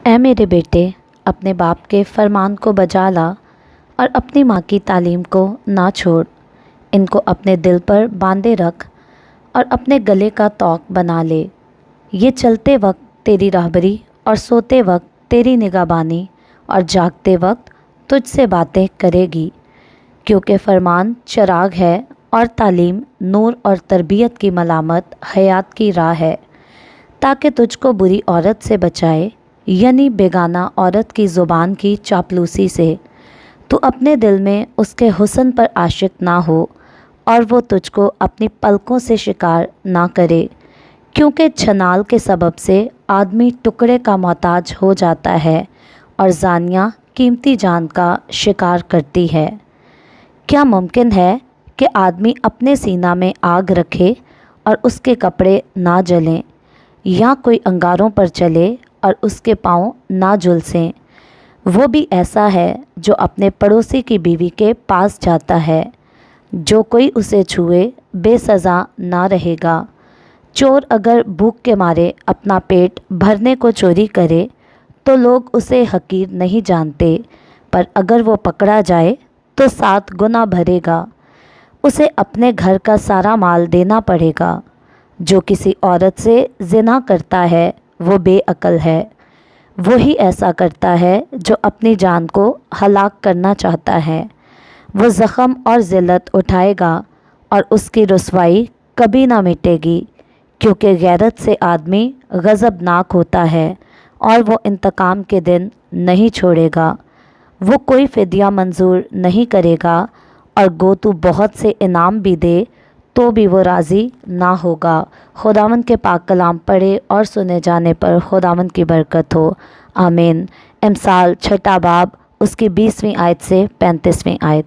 اے میرے بیٹے، اپنے باپ کے فرمان کو بجا لا اور اپنی ماں کی تعلیم کو نہ چھوڑ۔ ان کو اپنے دل پر باندھے رکھ اور اپنے گلے کا طوق بنا لے۔ یہ چلتے وقت تیری راہبری اور سوتے وقت تیری نگہبانی اور جاگتے وقت تجھ سے باتیں کرے گی، کیونکہ فرمان چراغ ہے اور تعلیم نور اور تربیت کی ملامت حیات کی راہ ہے، تاکہ تجھ کو بری عورت سے بچائے، یعنی بیگانہ عورت کی زبان کی چاپلوسی سے۔ تو اپنے دل میں اس کے حسن پر عاشق نہ ہو اور وہ تجھ کو اپنی پلکوں سے شکار نہ کرے، کیونکہ چھنال کے سبب سے آدمی ٹکڑے کا محتاج ہو جاتا ہے اور زانیہ قیمتی جان کا شکار کرتی ہے۔ کیا ممکن ہے کہ آدمی اپنے سینہ میں آگ رکھے اور اس کے کپڑے نہ جلیں، یا کوئی انگاروں پر چلے اور اس کے پاؤں نہ جھلسیں؟ وہ بھی ایسا ہے جو اپنے پڑوسی کی بیوی کے پاس جاتا ہے۔ جو کوئی اسے چھوئے بے سزا نہ رہے گا۔ چور اگر بھوک کے مارے اپنا پیٹ بھرنے کو چوری کرے تو لوگ اسے حقیر نہیں جانتے، پر اگر وہ پکڑا جائے تو 7 گنا بھرے گا۔ اسے اپنے گھر کا سارا مال دینا پڑے گا۔ جو کسی عورت سے زنا کرتا ہے وہ بے عقل ہے۔ وہی ایسا کرتا ہے جو اپنی جان کو ہلاک کرنا چاہتا ہے۔ وہ زخم اور ذلت اٹھائے گا اور اس کی رسوائی کبھی نہ مٹے گی، کیونکہ غیرت سے آدمی غضبناک ہوتا ہے اور وہ انتقام کے دن نہیں چھوڑے گا۔ وہ کوئی فدیہ منظور نہیں کرے گا، اور گو تو بہت سے انعام بھی دے تو بھی وہ راضی نہ ہوگا۔ خداوند کے پاک کلام پڑھے اور سنے جانے پر خداوند کی برکت ہو، آمین۔ امثال 6 باب اس کی 20ویں آیت سے 35ویں آیت۔